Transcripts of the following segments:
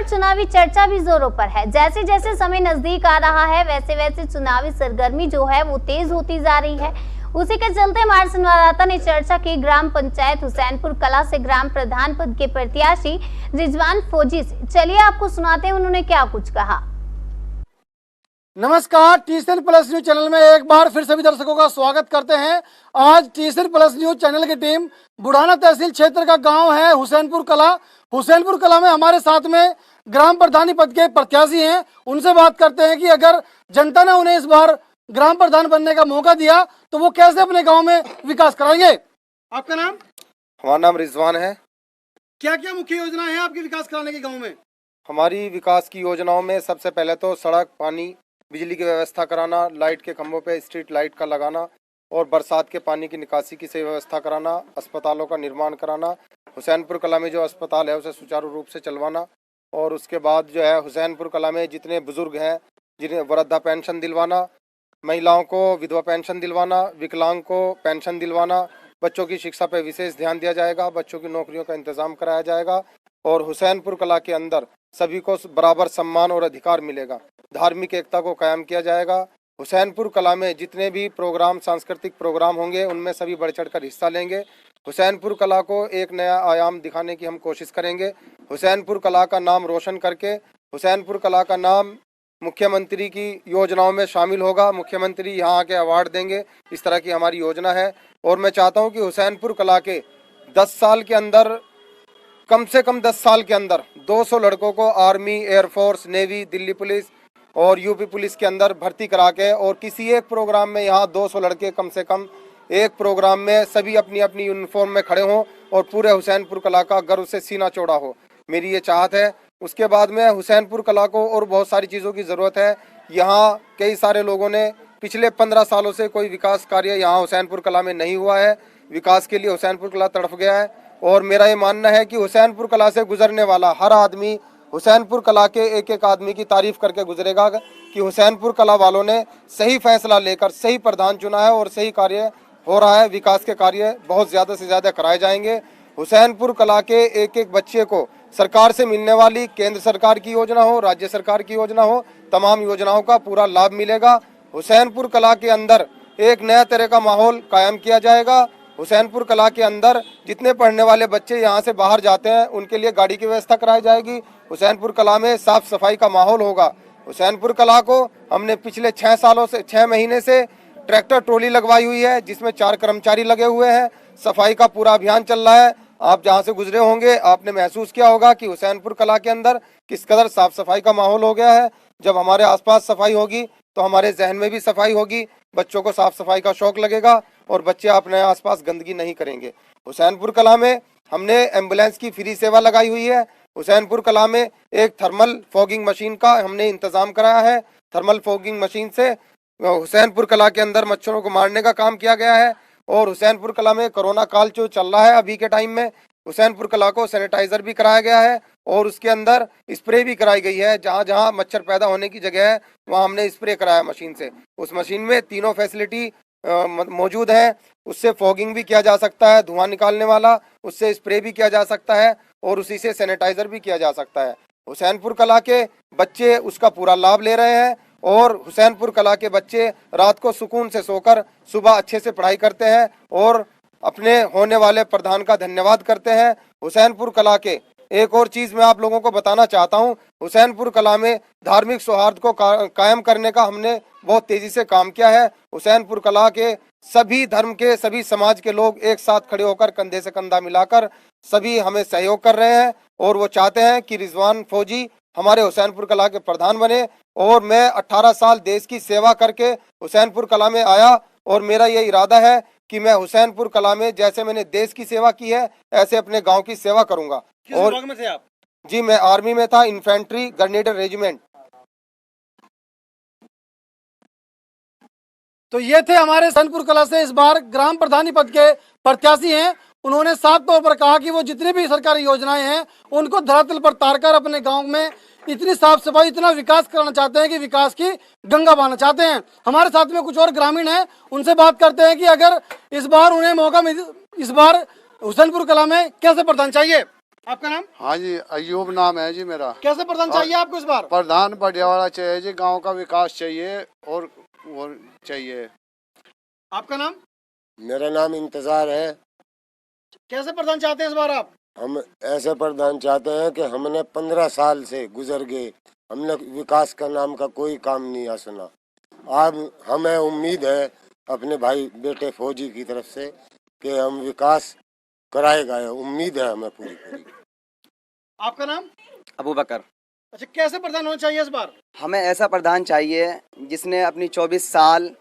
बार चुनावी चर्चा भी जोरों पर है। जैसे जैसे समय नजदीक आ रहा है वैसे वैसे चुनावी सरगर्मी जो है वो तेज होती जा रही है। उसी के चलते हमारे संवाददाता ने चर्चा की ग्राम पंचायत हुसैनपुर कला से ग्राम प्रधान पद के प्रत्याशी रिजवान फौजी से। चलिए आपको सुनाते हैं उन्होंने क्या कुछ कहा। नमस्कार, टीसीएन प्लस न्यूज चैनल में एक बार फिर सभी दर्शकों का स्वागत करते हैं। आज टीसीएन प्लस न्यूज चैनल की टीम बुढ़ाना तहसील क्षेत्र का गांव है हुसैनपुर कला। हुसैनपुर कला में हमारे साथ में ग्राम प्रधानी पद के प्रत्याशी हैं। उनसे बात करते हैं कि अगर जनता ने उन्हें इस बार ग्राम प्रधान बनने का मौका दिया तो वो कैसे अपने गाँव में विकास कराएंगे। आपका नाम? हमारा नाम रिजवान है। क्या क्या मुख्य योजना है आपकी विकास कराने के गाँव में? हमारी विकास की योजनाओं में सबसे पहले तो सड़क, पानी, बिजली की व्यवस्था कराना, लाइट के खंभों पे स्ट्रीट लाइट का लगाना और बरसात के पानी की निकासी की सही व्यवस्था कराना, अस्पतालों का निर्माण कराना, हुसैनपुर कला में जो अस्पताल है उसे सुचारू रूप से चलवाना और उसके बाद जो है हुसैनपुर कला में जितने बुजुर्ग हैं जिन्हें वृद्धा पेंशन दिलवाना, महिलाओं को विधवा पेंशन दिलवाना, विकलांग को पेंशन दिलवाना, बच्चों की शिक्षा पर विशेष ध्यान दिया जाएगा, बच्चों की नौकरियों का इंतजाम कराया जाएगा और हुसैनपुर कला के अंदर सभी को बराबर सम्मान और अधिकार मिलेगा। धार्मिक एकता को कायम किया जाएगा। हुसैनपुर कला में जितने भी प्रोग्राम, सांस्कृतिक प्रोग्राम होंगे उनमें सभी बढ़ चढ़ कर हिस्सा लेंगे। हुसैनपुर कला को एक नया आयाम दिखाने की हम कोशिश करेंगे। हुसैनपुर कला का नाम रोशन करके हुसैनपुर कला का नाम मुख्यमंत्री की योजनाओं में शामिल होगा। मुख्यमंत्री यहाँ आके अवार्ड देंगे, इस तरह की हमारी योजना है। और मैं चाहता हूँ कि हुसैनपुर कला के 10 साल के अंदर, कम से कम 10 साल के अंदर 200 लड़कों को army, air force, navy, Delhi police और यूपी पुलिस के अंदर भर्ती करा के और किसी एक प्रोग्राम में यहाँ 200 लड़के कम से कम एक प्रोग्राम में सभी अपनी अपनी यूनिफॉर्म में खड़े हों और पूरे हुसैनपुर कला का गर्व से सीना चौड़ा हो, मेरी ये चाहत है। उसके बाद में हुसैनपुर कला को और बहुत सारी चीज़ों की ज़रूरत है। यहाँ कई सारे लोगों ने पिछले 15 सालों से कोई विकास कार्य यहाँ हुसैनपुर कला में नहीं हुआ है। विकास के लिए हुसैनपुर कला तड़फ गया है और मेरा ये मानना है कि हुसैनपुर कला से गुजरने वाला हर आदमी हुसैनपुर कला के एक एक आदमी की तारीफ करके गुजरेगा कि हुसैनपुर कला वालों ने सही फैसला लेकर सही प्रधान चुना है और सही कार्य हो रहा है। विकास के कार्य बहुत ज़्यादा से ज़्यादा कराए जाएंगे। हुसैनपुर कला के एक एक बच्चे को सरकार से मिलने वाली केंद्र सरकार की योजना हो, राज्य सरकार की योजना हो, तमाम योजनाओं का पूरा लाभ मिलेगा। हुसैनपुर कला के अंदर एक नया तरह का माहौल कायम किया जाएगा। हुसैनपुर कला के अंदर जितने पढ़ने वाले बच्चे यहाँ से बाहर जाते हैं उनके लिए गाड़ी की व्यवस्था कराई जाएगी। हुसैनपुर कला में साफ सफाई का माहौल होगा। हुसैनपुर कला को हमने पिछले 6 महीने से ट्रैक्टर ट्रॉली लगवाई हुई है जिसमें 4 कर्मचारी लगे हुए हैं। सफाई का पूरा अभियान चल रहा है। आप जहाँ से गुजरे होंगे आपने महसूस किया होगा कि हुसैनपुर कला के अंदर किस कदर साफ सफाई का माहौल हो गया है। जब हमारे आसपास सफाई होगी तो हमारे जहन में भी सफाई होगी, बच्चों को साफ सफाई का शौक लगेगा और बच्चे अपने आसपास गंदगी नहीं करेंगे। हुसैनपुर कला में हमने एम्बुलेंस की फ्री सेवा लगाई हुई है। हुसैनपुर कला में एक थर्मल फॉगिंग मशीन का हमने इंतजाम कराया है। थर्मल फॉगिंग मशीन से हुसैनपुर कला के अंदर मच्छरों को मारने का काम किया गया है। और हुसैनपुर कला में कोरोना काल जो चल रहा है अभी के टाइम में, हुसैनपुर कला को सैनिटाइजर भी कराया गया है और उसके अंदर स्प्रे भी कराई गई है। जहाँ जहाँ मच्छर पैदा होने की जगह है वहाँ हमने स्प्रे कराया मशीन से। उस मशीन में तीनों फैसिलिटी मौजूद है। उससे फॉगिंग भी किया जा सकता है, धुआं निकालने वाला, उससे स्प्रे भी किया जा सकता है और उसी से सैनिटाइजर भी किया जा सकता है। हुसैनपुर कला के बच्चे उसका पूरा लाभ ले रहे हैं और हुसैनपुर कला के बच्चे रात को सुकून से सोकर सुबह अच्छे से पढ़ाई करते हैं और अपने होने वाले प्रधान का धन्यवाद करते हैं। हुसैनपुर कला के एक और चीज़ मैं आप लोगों को बताना चाहता हूं, हुसैनपुर कला में धार्मिक सौहार्द को कायम करने का हमने बहुत तेजी से काम किया है। हुसैनपुर कला के सभी धर्म के, सभी समाज के लोग एक साथ खड़े होकर कंधे से कंधा मिलाकर सभी हमें सहयोग कर रहे हैं और वो चाहते हैं कि रिजवान फौजी हमारे हुसैनपुर कला के प्रधान बने। और मैं 18 साल देश की सेवा करके हुसैनपुर कला में आया और मेरा ये इरादा है कि मैं हुसैनपुर कला में जैसे मैंने देश की सेवा की है ऐसे अपने गांव की सेवा करूंगा। किस और विभाग में थे आप? जी, मैं आर्मी में था, इन्फेंट्री ग्रेनेडर रेजिमेंट। तो ये थे हमारे हुसैनपुर कला से इस बार ग्राम प्रधानी पद के प्रत्याशी हैं। उन्होंने साफ तौर पर कहा कि वो जितनी भी सरकारी योजनाएं हैं उनको धरातल पर उतारकर अपने गांव में इतनी साफ सफाई, इतना विकास कराना चाहते हैं कि विकास की गंगा बहाना चाहते हैं। हमारे साथ में कुछ और ग्रामीण हैं, उनसे बात करते हैं कि अगर इस बार उन्हें मौका मिले, इस बार हुसैनपुर कला में कैसे प्रधान चाहिए। आपका नाम? हाँ जी, अयूब नाम है जी मेरा। कैसे प्रधान चाहिए आपको इस बार? प्रधान बढ़िया वाला चाहिए जी, गांव का विकास चाहिए और वो चाहिए। आपका नाम? मेरा नाम इंतजार है। कैसे प्रधान चाहते हैं इस बार आप? हम ऐसे प्रधान चाहते हैं कि हमने 15 साल से गुजर गए, हमने विकास का नाम का कोई काम नहीं सुना। अब हमें उम्मीद है अपने भाई बेटे फौजी की तरफ से कि हम विकास कराएगा, उम्मीद है हमें पूरी पूरी। आपका नाम? अबू बकर। अच्छा, कैसे प्रधान होना चाहिए इस बार? हमें ऐसा प्रधान चाहिए जिसने अपनी 24 साल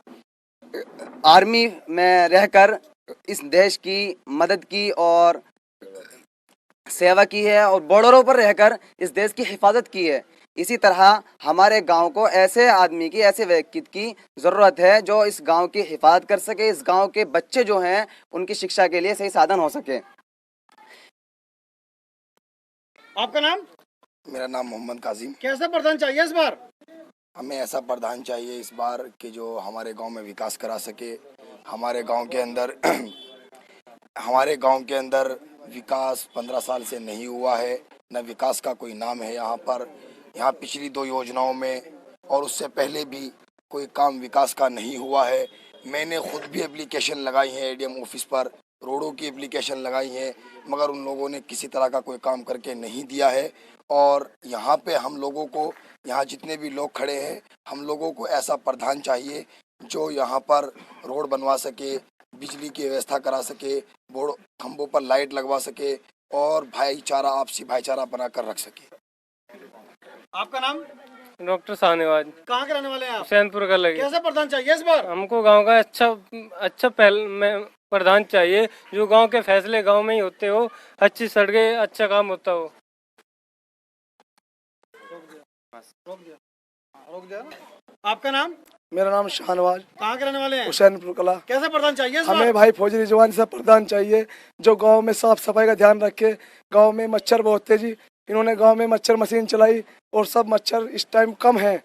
आर्मी में रहकर इस देश की मदद की और सेवा की है और बॉर्डरों पर रहकर इस देश की हिफाजत की है। इसी तरह हमारे गांव को ऐसे आदमी की, ऐसे व्यक्ति की ज़रूरत है जो इस गांव की हिफाजत कर सके, इस गांव के बच्चे जो हैं उनकी शिक्षा के लिए सही साधन हो सके। आपका नाम? मेरा नाम मोहम्मद काजिम। कैसे प्रधान चाहिए इस बार? हमें ऐसा प्रधान चाहिए इस बार कि जो हमारे गांव में विकास करा सके। हमारे गांव के अंदर हमारे गांव के अंदर विकास 15 साल से नहीं हुआ है, न विकास का कोई नाम है यहाँ पर। यहाँ पिछली 2 योजनाओं में और उससे पहले भी कोई काम विकास का नहीं हुआ है। मैंने खुद भी एप्लीकेशन लगाई है एडीएम ऑफिस पर, रोडों की एप्लीकेशन लगाई है, मगर उन लोगों ने किसी तरह का कोई काम करके नहीं दिया है। और यहाँ पे हम लोगों को, यहाँ जितने भी लोग खड़े हैं, हम लोगों को ऐसा प्रधान चाहिए जो यहाँ पर रोड बनवा सके, बिजली की व्यवस्था करा सके, बोर्ड खंभों पर लाइट लगवा सके और भाईचारा, आपसी भाईचारा बनाकर रख सके। आपका नाम? डॉक्टर शाहनवाज। कहाँ के रहने वाले हैं आप? हुसैनपुर का लगे। कैसे प्रधान चाहिए इस बार? हमको गांव का अच्छा पहल में प्रधान चाहिए जो गांव के फैसले गांव में ही होते हो, अच्छी सड़कें, अच्छा काम होता हो। रोक दिया। आपका नाम? मेरा नाम शाहनवाज। कहाँ के रहने वाले हैं? हुसैनपुर कला। कैसे प्रधान चाहिए इस बार? हमें भाई फौजी रिजवान से प्रधान चाहिए जो गांव में साफ सफाई का ध्यान रखे। गांव में मच्छर बहुत थे जी, इन्होंने गांव में मच्छर मशीन चलाई और सब मच्छर इस टाइम कम है।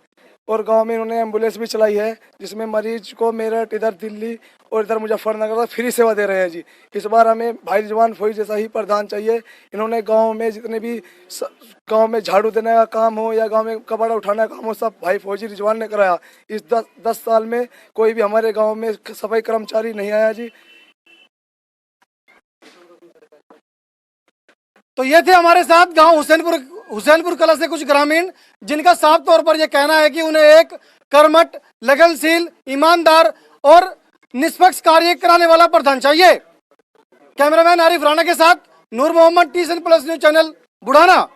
और गांव में इन्होंने एम्बुलेंस भी चलाई है जिसमें मरीज को मेरठ, इधर दिल्ली और इधर मुजफ्फरनगर फ्री सेवा दे रहे हैं जी। इस बार हमें भाई रिजवान फौजी जैसा ही प्रधान चाहिए। इन्होंने गांव में जितने भी गांव में झाड़ू देने का काम हो या गांव में कबाड़ा उठाने का काम हो, सब भाई फौजी रिजवान ने कराया। इस 10 साल में कोई भी हमारे गाँव में सफाई कर्मचारी नहीं आया जी। तो ये थे हमारे साथ गांव हुसैनपुर कला से कुछ ग्रामीण, जिनका साफ तौर पर यह कहना है कि उन्हें एक कर्मठ, लगनशील, ईमानदार और निष्पक्ष कार्य कराने वाला प्रधान चाहिए। कैमरामैन आरिफ राणा के साथ Noor Mohammad, TCN+ news channel, Budhana.